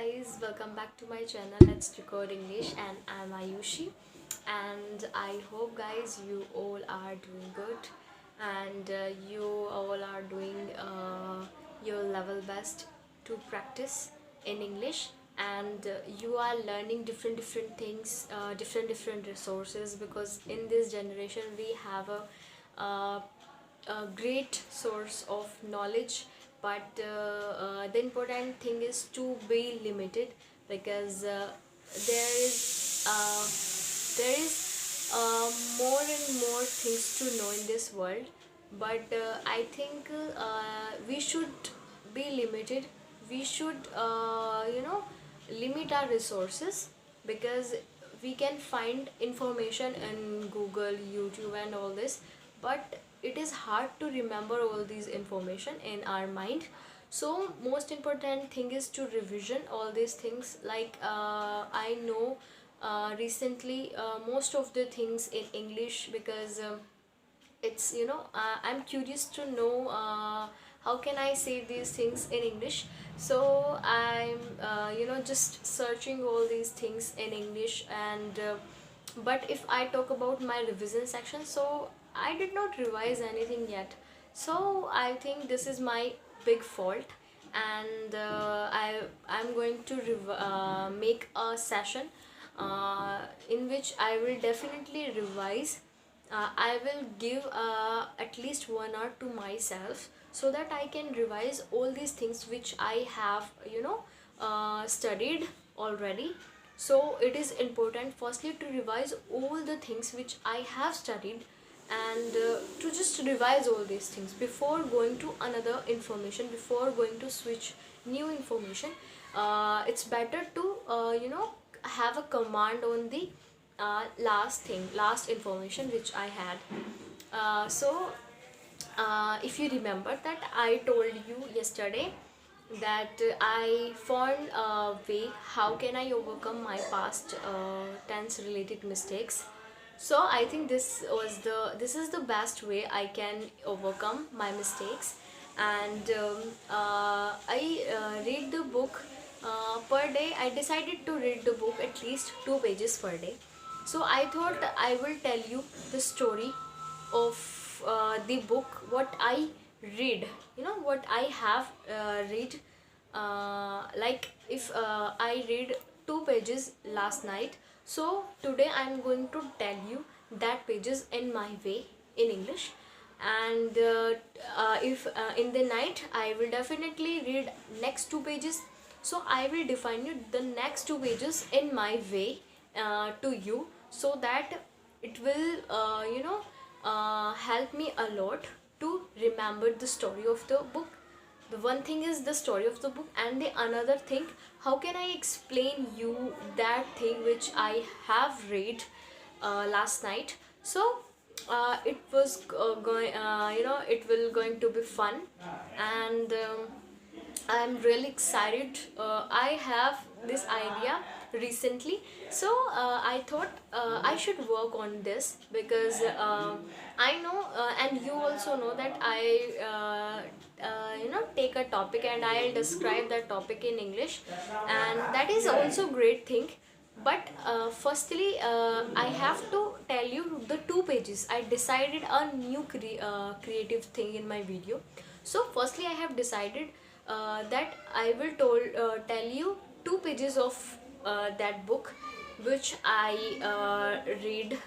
guys, welcome back to my channel. Let's record English, and I'm Ayushi, and I hope guys you all are doing good, and you all are doing your level best to practice in English, and you are learning different things, different resources, because in this generation we have a great source of knowledge, but the important thing is to be limited, because uh, there is more and more things to know in this world, but I think we should be limited. We should limit our resources, because we can find information in Google, YouTube and all this, but it is hard to remember all these information in our mind. So most important thing is to revision all these things. Like I know recently most of the things in English, because it's I'm curious to know how can I say these things in English. So I'm just searching all these things in English, and but if I talk about my revision section, so I did not revise anything yet. So I think this is my big fault, and I'm going to make a session in which I will definitely revise. I will give at least 1 hour to myself, so that I can revise all these things which I have studied already. So it is important firstly to revise all the things which I have studied, and to just revise all these things before going to another information, before going to switch new information. It's better to have a command on the last information which I had. If you remember that I told you yesterday that I found a way how can I overcome my past tense related mistakes. So I think this is the best way I can overcome my mistakes. And I read the book per day. I decided to read the book at least 2 pages per day. So I thought I will tell you the story of the book, what I read, what I have read. Like if I read 2 pages last night, so today I'm going to tell you that pages in my way in English. And if in the night I will definitely read next 2 pages, so I will define you the next 2 pages in my way to you, so that it will help me a lot to remember the story of the book. The one thing is the story of the book, and the another thing, how can I explain you that thing which I have read last night. So it was going it will going to be fun, and I'm really excited. I have this idea recently, so I thought I should work on this, because I know and you also know that I take a topic and I'll describe that topic in English, and that is also great thing. But firstly I have to tell you the 2 pages. I decided a new creative thing in my video. So firstly I have decided that I will tell you 2 pages of that book which I read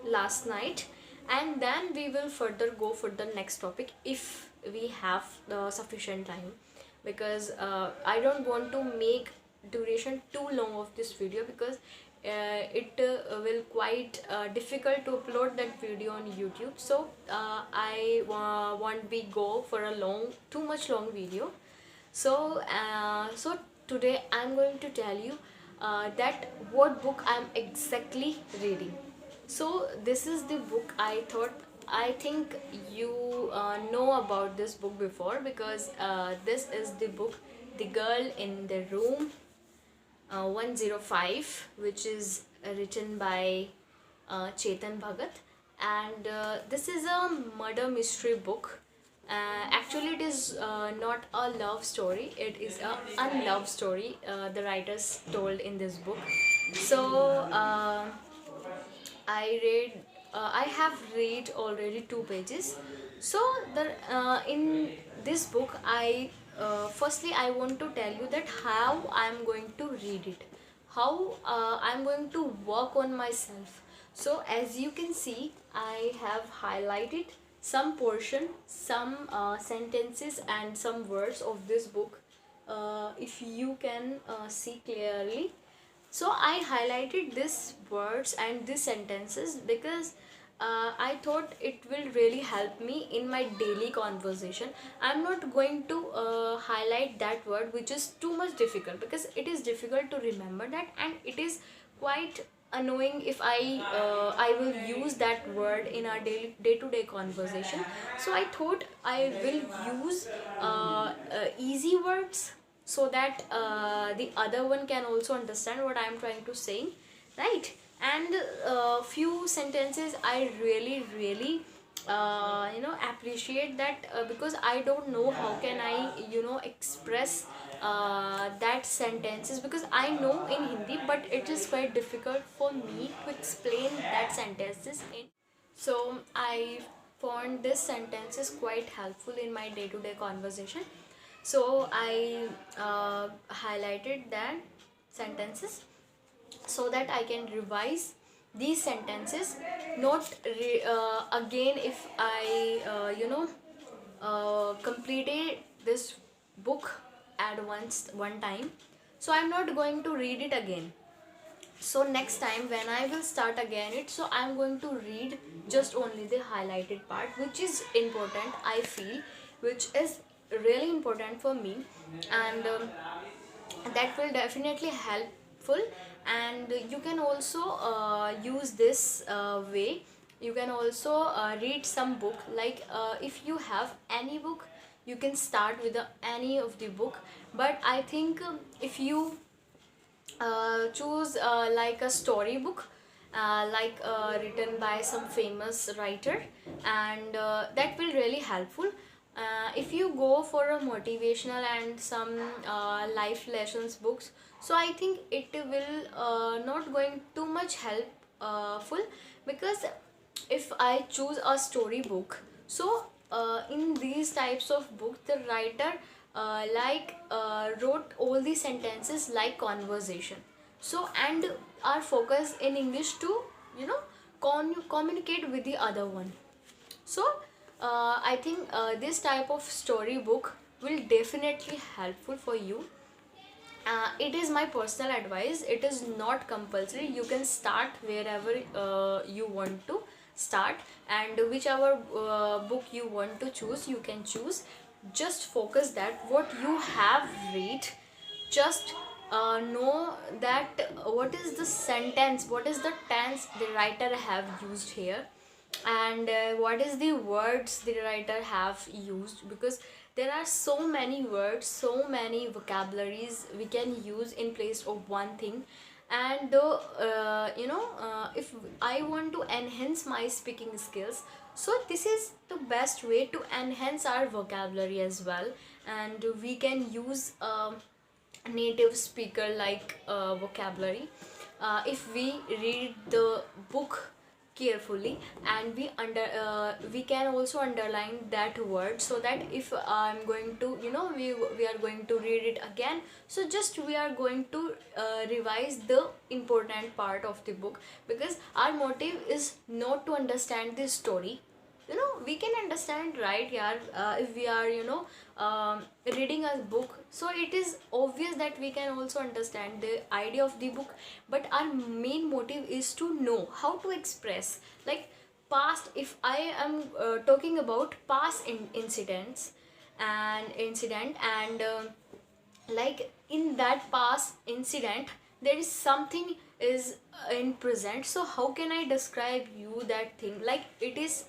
last night, and then we will further go for the next topic if we have the sufficient time, because I don't want to make duration too long of this video, because it will quite difficult to upload that video on YouTube. So I won't be go for a too much long video. So today I'm going to tell you that what book I'm exactly reading. So this is the book. I think you know about this book before, because this is the book The Girl in the Room 105, which is written by Chetan Bhagat, and this is a murder mystery book, Actually, it is not a love story, it is a unloved story the writers told in this book. So I have read already 2 pages. So the in this book, I firstly I want to tell you that how I'm going to read it, how I'm going to work on myself. So as you can see, I have highlighted some portion, some sentences and some words of this book. If you can see clearly, so I highlighted these words and these sentences because I thought it will really help me in my daily conversation. I'm not going to highlight that word which is too much difficult, because it is difficult to remember that, and it is quite annoying if I will use that word in our day-to-day conversation. So I thought I will use easy words, so that the other one can also understand what I am trying to say, right? And few sentences I really appreciate that, because I don't know how can I express that sentences, because I know in Hindi but it is quite difficult for me to explain that sentences in. So I found this sentences quite helpful in my day-to-day conversation. So I highlighted that sentences so that I can revise these sentences, not again if I completed this book at one time. So I'm not going to read it again. So next time when I will start again it, so I'm going to read just only the highlighted part, which is important, I feel, which is really important for me. And that will definitely helpful. And you can also use this way. You can also read some book, like if you have any book, you can start with any of the book. But I think if you choose like a storybook, written by some famous writer, and that will really helpful. If you go for a motivational and some life lessons books, so I think it will not going too much helpful, because if I choose a story book, so in these types of books the writer wrote all the sentences like conversation. So and our focus in English to communicate with the other one. So I think this type of storybook will definitely helpful for you. It is my personal advice, it is not compulsory. You can start wherever you want to start, and whichever book you want to choose, you can choose. Just focus that what you have read, just know that what is the sentence, what is the tense the writer have used here, and what is the words the writer have used, because there are so many words, so many vocabularies we can use in place of one thing. And if I want to enhance my speaking skills, so this is the best way to enhance our vocabulary as well. And we can use native speaker like vocabulary if we read the book carefully, and we can also underline that word, so that if I'm going to we are going to read it again, so just we are going to revise the important part of the book, because our motive is not to understand this story. We can understand, right? Yeah, if we are reading a book, so it is obvious that we can also understand the idea of the book. But our main motive is to know how to express, like past, if I am talking about past incidents and incident, and like in that past incident there is something is in present, so how can I describe you that thing, like it is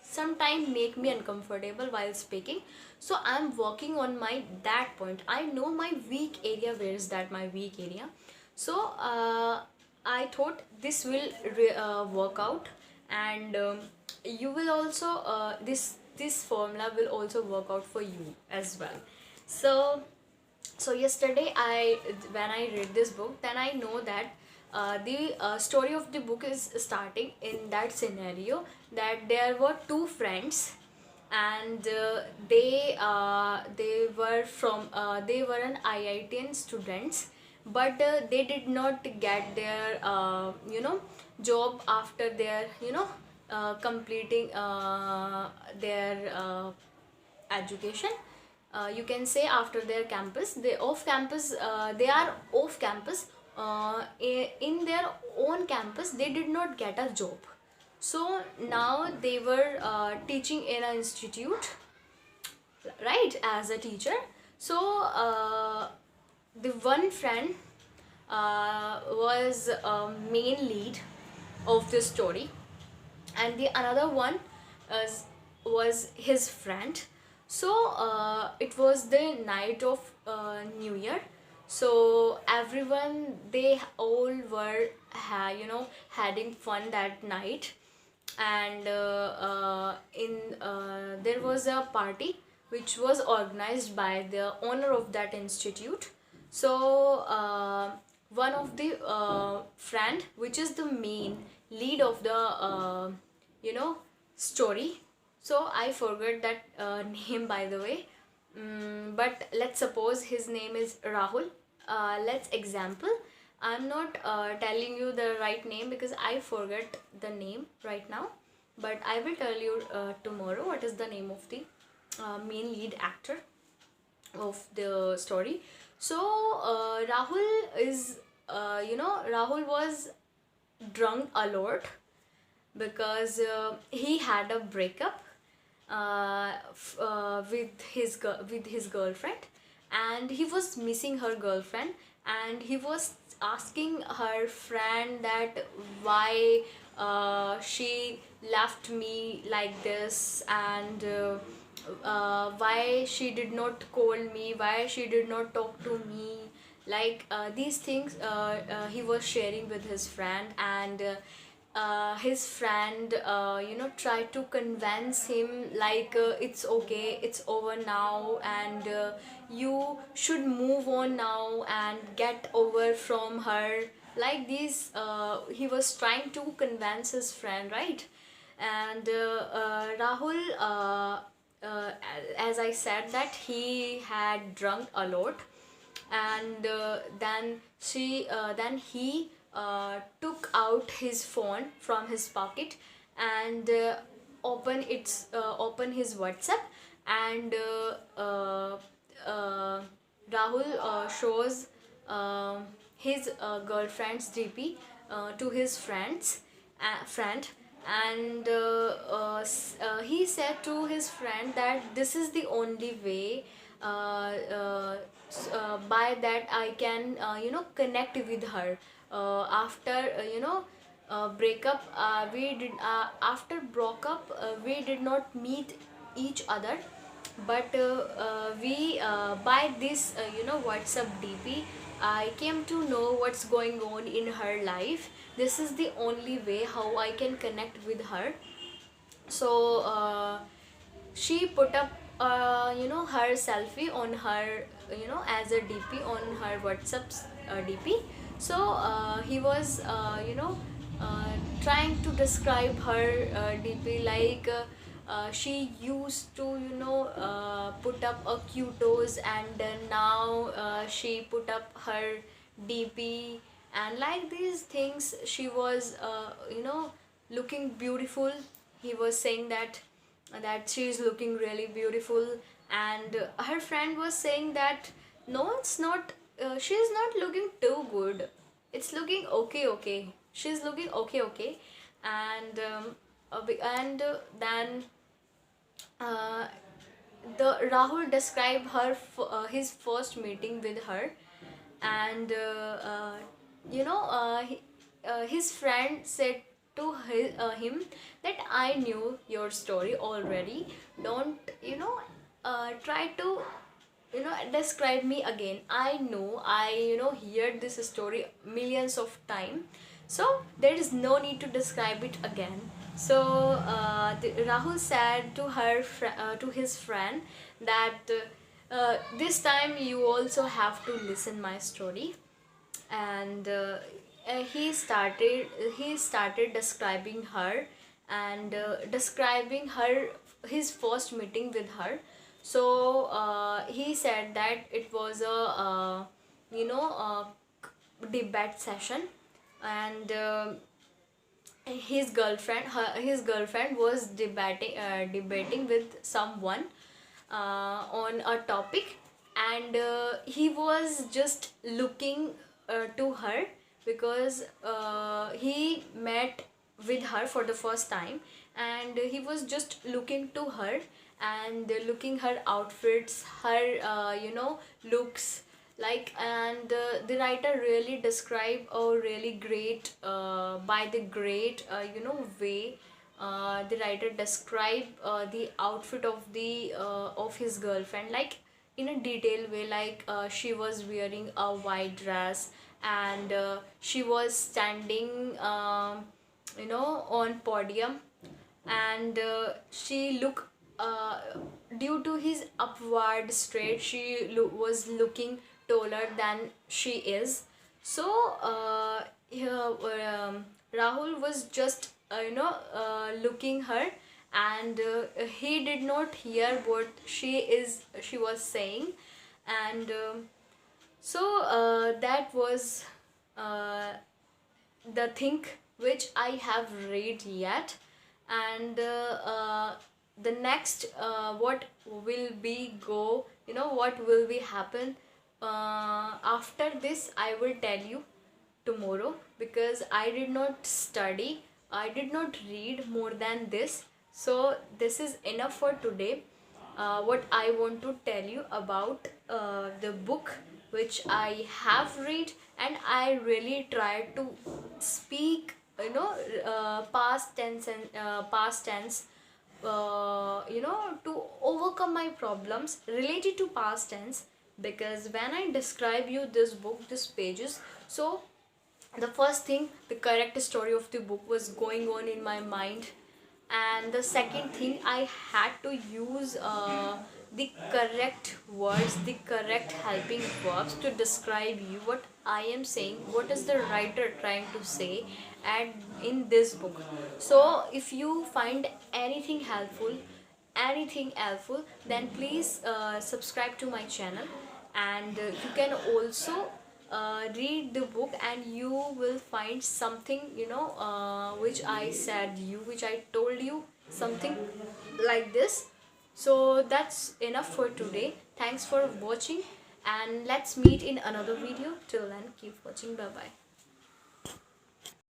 sometimes make me uncomfortable while speaking. So I'm working on my that point. I know my weak area, where is that my weak area. So I thought this will work out. And you will also this this formula will also work out for you as well. So yesterday, when I read this book, then I know that the story of the book is starting in that scenario, that there were two friends, and they were an IITian students, but they did not get their job after their completing their education. You can say after their campus, they are off campus, in their own campus they did not get a job. So now they were teaching in an institute, right, as a teacher. So the one friend was main lead of this story, and the another one was his friend. So it was the night of New Year. So everyone, they all were having fun that night. And in there was a party which was organized by the owner of that institute. So one of the friend, which is the main lead of the story, so I forgot that name, by the way. But let's suppose his name is Rahul. Let's example. I'm not telling you the right name because I forgot the name right now, but I will tell you tomorrow what is the name of the main lead actor of the story. So Rahul is Rahul was drunk a lot because he had a breakup with his girlfriend, and he was missing her girlfriend, and he was asking her friend that why she left me like this, and why she did not call me, why she did not talk to me, like these things he was sharing with his friend. And his friend tried to convince him, like it's okay, it's over now, and you should move on now and get over from her, like this. He was trying to convince his friend, right? And Rahul, as I said, that he had drunk a lot, and then he took out his phone from his pocket, and open his WhatsApp, and Rahul shows his girlfriend's DP to his friend. And he said to his friend that this is the only way by that I can connect with her. After breakup, we did after broke up, we did not meet each other, but we by this WhatsApp DP, I came to know what's going on in her life. This is the only way how I can connect with her. So she put up her selfie on her, as a DP on her WhatsApp's DP. So he was trying to describe her DP, like she used to put up a cutos, and then now she put up her DP, and like these things she was looking beautiful. He was saying that she is looking really beautiful, and her friend was saying that no, it's not, she is not looking too good, it's looking okay, she's looking okay. And then uh, the Rahul described his first meeting with her, and his friend said to him that I knew your story already. Don't try to describe me again. I know, I heard this story millions of time. So there is no need to describe it again. So Rahul said to to his friend that this time you also have to listen my story. And he started describing her, and describing her, his first meeting with her. So he said that it was a you know a debate session, and his girlfriend was debating with someone on a topic, and he was just looking to her, because he met with her for the first time, and he was just looking to her, and looking her outfits, her looks, like. And the writer really described a really great by the great way. The writer described the outfit of his girlfriend, like in a detailed way, like she was wearing a white dress, and she was standing on podium, and she look due to his upward straight, she was looking taller than she is. So Rahul was just looking her, and he did not hear what she was saying. And that was uh, the thing which I have read yet. And the next what will be go what will be happen after this, I will tell you tomorrow, because I did not study, I did not read more than this. So this is enough for today. What I want to tell you about the book which I have read, and I really try to speak past tense, and past tense, to overcome my problems related to past tense. Because when I describe you this book, these pages, so the first thing, the correct story of the book was going on in my mind, and the second thing, I had to use the correct words, the correct helping verbs to describe you what I am saying, what is the writer trying to say and in this book. So if you find anything helpful, then please subscribe to my channel. And you can also read the book, and you will find something which I said you, which I told you, something like this. So that's enough for today. Thanks for watching, and let's meet in another video. Till then, keep watching. Bye bye.